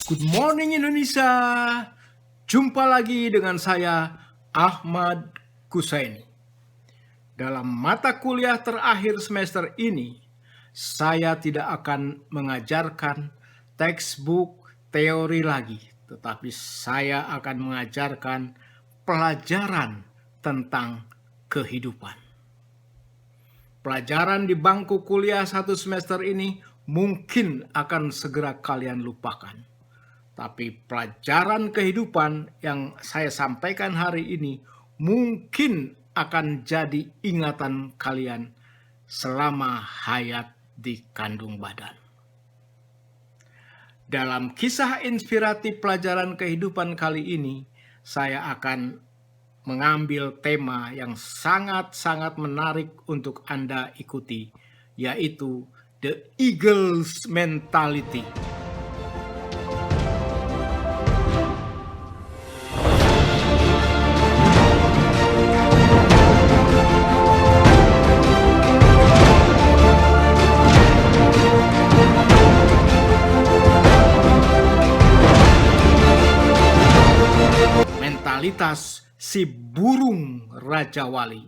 Good morning Indonesia. Jumpa lagi dengan saya Ahmad Kusaini. Dalam mata kuliah terakhir semester ini, saya tidak akan mengajarkan textbook teori lagi, tetapi saya akan mengajarkan pelajaran tentang kehidupan. Pelajaran di bangku kuliah satu semester ini mungkin akan segera kalian lupakan. Tapi pelajaran kehidupan yang saya sampaikan hari ini mungkin akan jadi ingatan kalian selama hayat di kandung badan. Dalam kisah inspiratif pelajaran kehidupan kali ini, saya akan mengambil tema yang sangat-sangat menarik untuk Anda ikuti, yaitu The Eagle's Mentality. Mentalitas si burung Raja Wali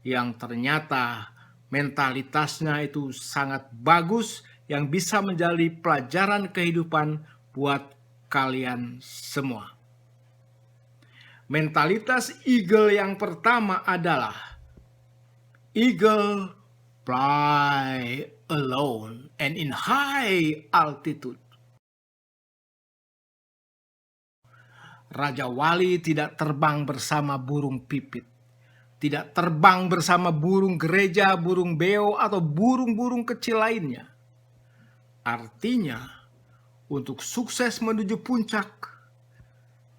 yang ternyata mentalitasnya itu sangat bagus yang bisa menjadi pelajaran kehidupan buat kalian semua. Mentalitas eagle yang pertama adalah eagle fly alone and in high altitude. Raja Wali tidak terbang bersama burung pipit, tidak terbang bersama burung gereja, burung beo, atau burung-burung kecil lainnya. Artinya, untuk sukses menuju puncak,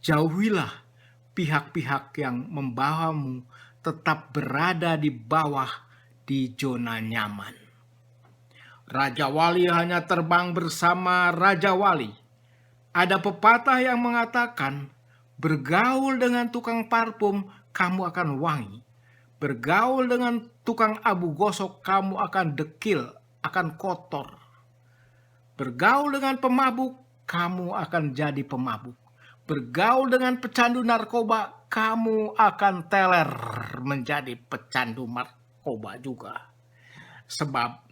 jauhilah pihak-pihak yang membawamu tetap berada di bawah di zona nyaman. Raja Wali hanya terbang bersama Raja Wali. Ada pepatah yang mengatakan, bergaul dengan tukang parfum, kamu akan wangi. Bergaul dengan tukang abu gosok, kamu akan dekil, akan kotor. Bergaul dengan pemabuk, kamu akan jadi pemabuk. Bergaul dengan pecandu narkoba, kamu akan teler menjadi pecandu narkoba juga. Sebab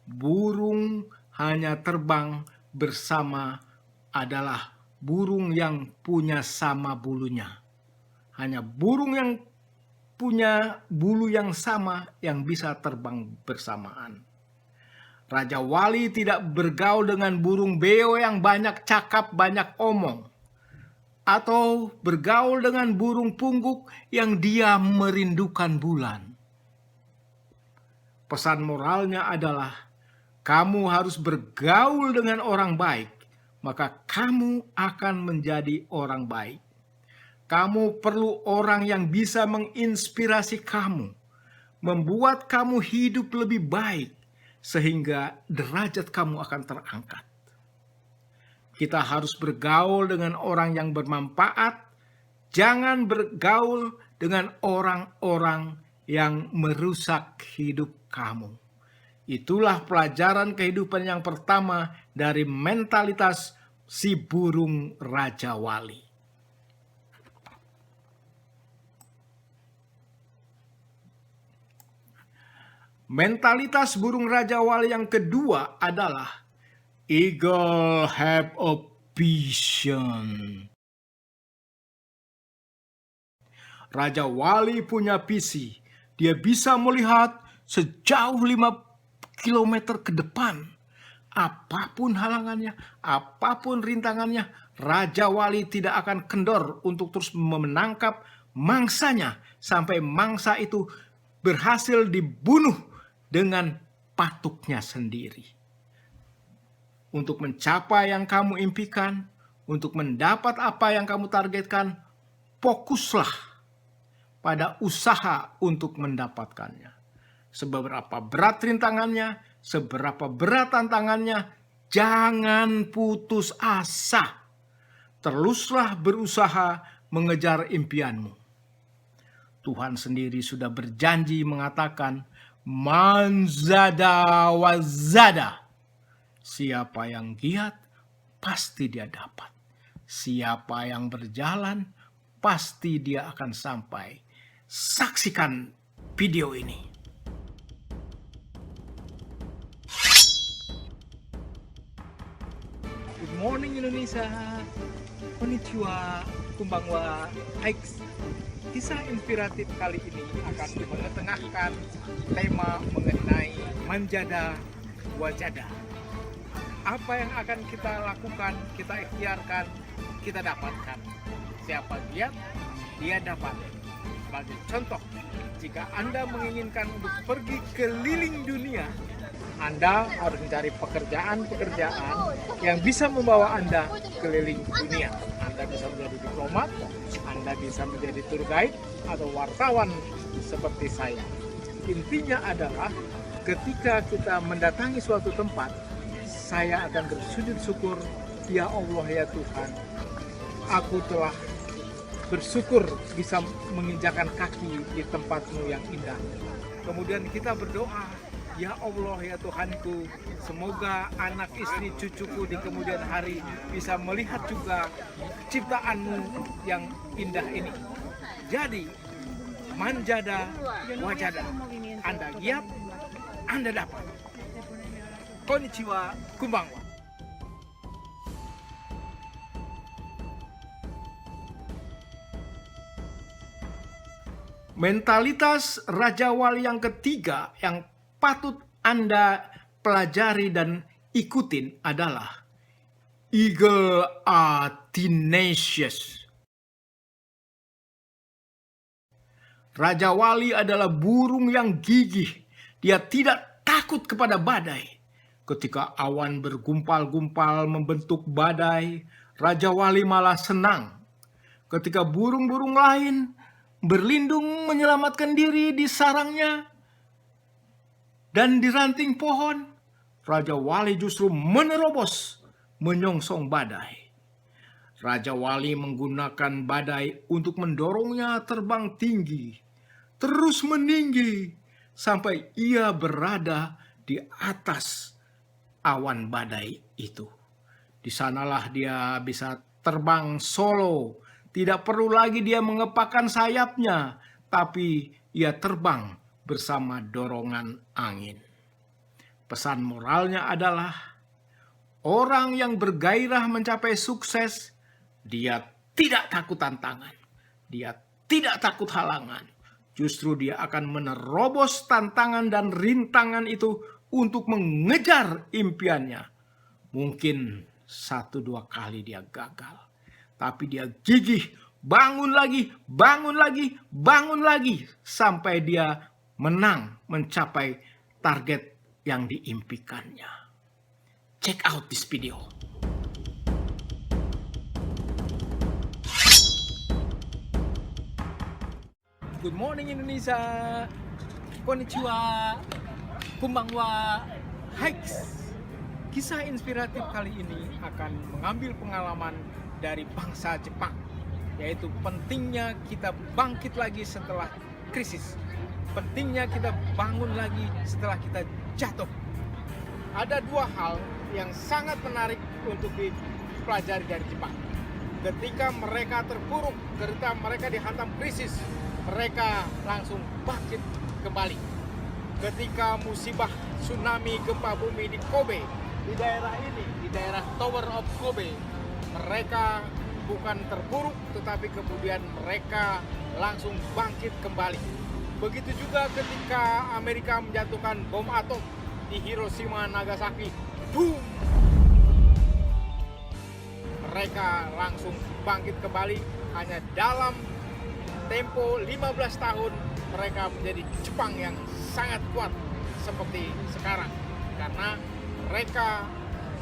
burung hanya terbang bersama adalah burung yang punya sama bulunya. Hanya burung yang punya bulu yang sama yang bisa terbang bersamaan. Raja Wali tidak bergaul dengan burung beo yang banyak cakap, banyak omong. Atau bergaul dengan burung pungguk yang dia merindukan bulan. Pesan moralnya adalah, kamu harus bergaul dengan orang baik, maka kamu akan menjadi orang baik. Kamu perlu orang yang bisa menginspirasi kamu, membuat kamu hidup lebih baik, sehingga derajat kamu akan terangkat. Kita harus bergaul dengan orang yang bermanfaat, jangan bergaul dengan orang-orang yang merusak hidup kamu. Itulah pelajaran kehidupan yang pertama dari mentalitas si burung Raja Wali. Mentalitas burung Raja Wali yang kedua adalah eagle have a vision. Raja Wali punya visi. Dia bisa melihat sejauh 5 kilometer ke depan. Apapun halangannya, apapun rintangannya, Raja Wali tidak akan kendor untuk terus menangkap mangsanya sampai mangsa itu berhasil dibunuh dengan patuknya sendiri. Untuk mencapai yang kamu impikan, untuk mendapat apa yang kamu targetkan, fokuslah pada usaha untuk mendapatkannya. Seberapa berat rintangannya, seberapa berat tantangannya, jangan putus asa. Teruslah berusaha mengejar impianmu. Tuhan sendiri sudah berjanji mengatakan, man zada wa zada. Siapa yang giat, pasti dia dapat. Siapa yang berjalan, pasti dia akan sampai. Saksikan video ini. Good morning Indonesia. Konnichiwa, kumbangwa, Aiks. Kisah inspiratif kali ini akan mengetengahkan tema mengenai manjada wajada. Apa yang akan kita lakukan, kita ikhtiarkan, kita dapatkan. Siapa giat, dia dapat. Sebagai contoh, jika Anda menginginkan untuk pergi keliling dunia, Anda harus mencari pekerjaan-pekerjaan yang bisa membawa Anda keliling dunia. Anda bisa menjadi diplomat, Anda bisa menjadi tour guide, atau wartawan seperti saya. Intinya adalah ketika kita mendatangi suatu tempat, saya akan bersujud syukur, ya Allah ya Tuhan, aku telah bersyukur bisa menginjakan kaki di tempat-Mu yang indah. Kemudian kita berdoa, ya Allah ya Tuhanku, semoga anak istri cucuku di kemudian hari bisa melihat juga ciptaan-Mu yang indah ini. Jadi, manjada wajada. Anda giat, Anda dapat. Konnichiwa, kumbangwa. Mentalitas Raja Wali yang ketiga yang patut Anda pelajari dan ikutin adalah Eagle are tenacious. Raja Wali adalah burung yang gigih. Dia tidak takut kepada badai. Ketika awan bergumpal-gumpal membentuk badai, Raja Wali malah senang. Ketika burung-burung lain berlindung menyelamatkan diri di sarangnya dan di ranting pohon, Raja Wali justru menerobos menyongsong badai. Raja Wali menggunakan badai untuk mendorongnya terbang tinggi, terus meninggi sampai ia berada di atas awan badai itu. Di sanalah dia bisa terbang solo. Tidak perlu lagi dia mengepakkan sayapnya, tapi ia terbang bersama dorongan angin. Pesan moralnya adalah, orang yang bergairah mencapai sukses, dia tidak takut tantangan, dia tidak takut halangan. Justru dia akan menerobos tantangan dan rintangan itu untuk mengejar impiannya. Mungkin 1-2 kali dia gagal, tapi dia gigih, bangun lagi, bangun lagi, bangun lagi, sampai dia menang mencapai target yang diimpikannya. Check out this video. Good morning Indonesia. Konnichiwa, kumbangwa, Aiks. Kisah inspiratif kali ini akan mengambil pengalaman dari bangsa Jepang, yaitu pentingnya kita bangkit lagi setelah krisis. Pentingnya kita bangun lagi setelah kita jatuh. Ada 2 hal yang sangat menarik untuk dipelajari dari Jepang. Ketika mereka terpuruk, ketika mereka dihantam krisis, mereka langsung bangkit kembali. Ketika musibah tsunami gempa bumi di Kobe, di daerah ini, di daerah Tower of Kobe, mereka bukan terpuruk, tetapi kemudian mereka langsung bangkit kembali. Begitu juga ketika Amerika menjatuhkan bom atom di Hiroshima, Nagasaki, boom! Mereka langsung bangkit kembali. Hanya dalam tempo 15 tahun mereka menjadi Jepang yang sangat kuat seperti sekarang. Karena mereka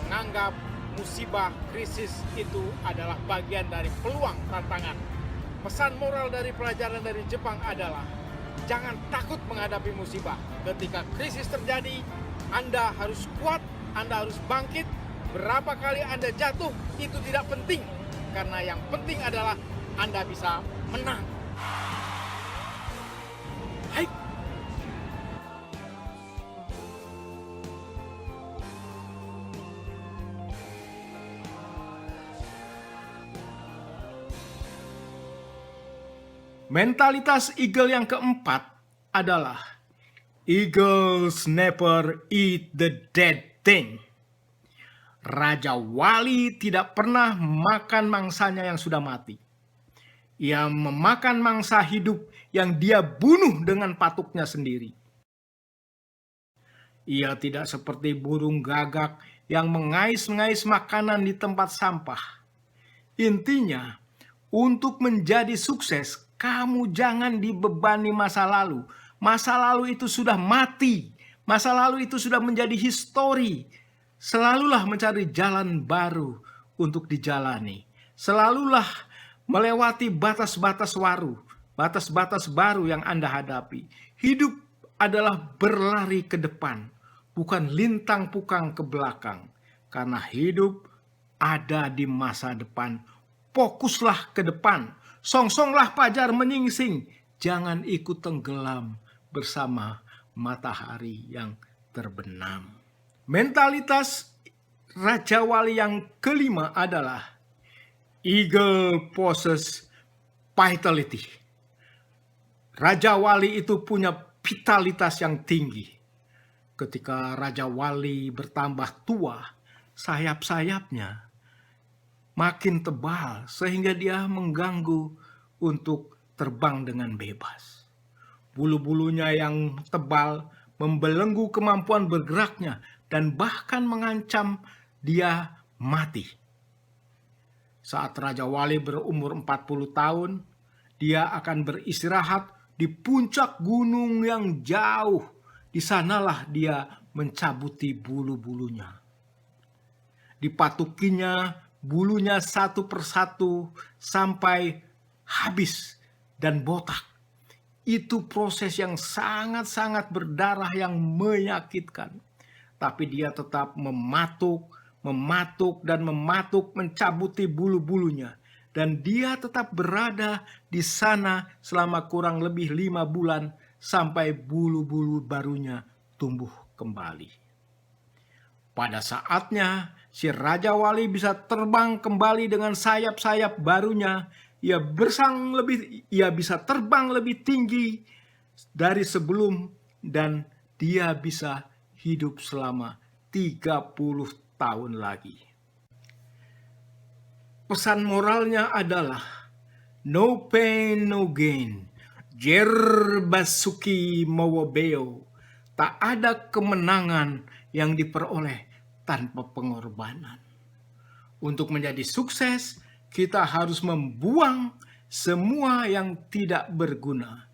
menganggap musibah, krisis itu adalah bagian dari peluang tantangan. Pesan moral dari pelajaran dari Jepang adalah, jangan takut menghadapi musibah. Ketika krisis terjadi, Anda harus kuat, Anda harus bangkit. Berapa kali Anda jatuh, itu tidak penting. Karena yang penting adalah Anda bisa menang. Hai. Mentalitas eagle yang keempat adalah eagles never eat the dead thing. Raja Wali tidak pernah makan mangsanya yang sudah mati. Ia memakan mangsa hidup yang dia bunuh dengan patuknya sendiri. Ia tidak seperti burung gagak yang mengais-ngais makanan di tempat sampah. Intinya, untuk menjadi sukses, kamu jangan dibebani masa lalu. Masa lalu itu sudah mati. Masa lalu itu sudah menjadi histori. Selalulah mencari jalan baru untuk dijalani. Selalulah melewati batas-batas baru yang Anda hadapi. Hidup adalah berlari ke depan, bukan lintang-pukang ke belakang. Karena hidup ada di masa depan. Fokuslah ke depan. Songsonglah fajar menyingsing. Jangan ikut tenggelam bersama matahari yang terbenam. Mentalitas Raja Wali yang kelima adalah eagle possess vitality. Raja Wali itu punya vitalitas yang tinggi. Ketika Raja Wali bertambah tua, sayap-sayapnya makin tebal sehingga dia mengganggu untuk terbang dengan bebas. Bulu-bulunya yang tebal membelenggu kemampuan bergeraknya dan bahkan mengancam dia mati. Saat Raja Wali berumur 40 tahun, dia akan beristirahat di puncak gunung yang jauh. Di sanalah dia mencabuti bulu-bulunya. Dipatukinya bulunya satu persatu sampai habis dan botak. Itu proses yang sangat-sangat berdarah yang menyakitkan. Tapi dia tetap mematuk, mencabuti bulu-bulunya. Dan dia tetap berada di sana selama kurang lebih 5 bulan sampai bulu-bulu barunya tumbuh kembali. Pada saatnya si Raja Wali bisa terbang kembali dengan sayap-sayap barunya. Ia bisa terbang lebih tinggi dari sebelum dan dia bisa hidup selama 30 tahun lagi. Pesan moralnya adalah no pain no gain. Jer Basuki Mowobeo. Tak ada kemenangan yang diperoleh tanpa pengorbanan. Untuk menjadi sukses, kita harus membuang semua yang tidak berguna.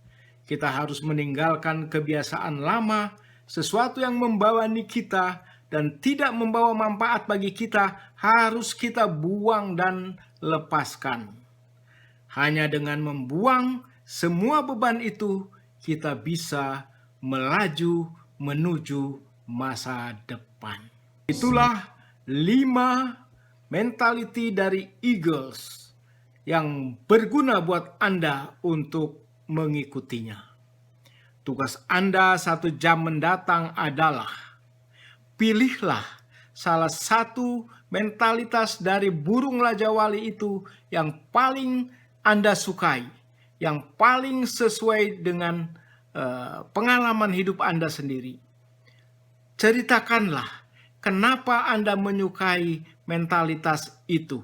Kita harus meninggalkan kebiasaan lama, sesuatu yang membawani kita dan tidak membawa manfaat bagi kita, harus kita buang dan lepaskan. Hanya dengan membuang semua beban itu, kita bisa melaju menuju masa depan. Itulah 5 mentality dari Eagles yang berguna buat Anda untuk mengikutinya. Tugas Anda 1 jam mendatang adalah pilihlah salah satu mentalitas dari burung Raja Wali itu yang paling Anda sukai, yang paling sesuai dengan pengalaman hidup Anda sendiri. Ceritakanlah kenapa Anda menyukai mentalitas itu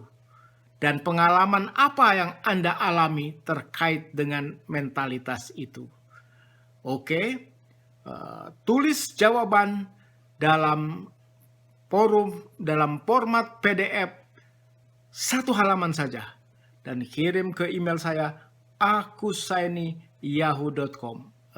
dan pengalaman apa yang Anda alami terkait dengan mentalitas itu. Oke, tulis jawaban dalam format PDF 1 halaman saja dan kirim ke email saya akusaini@yahoo.com.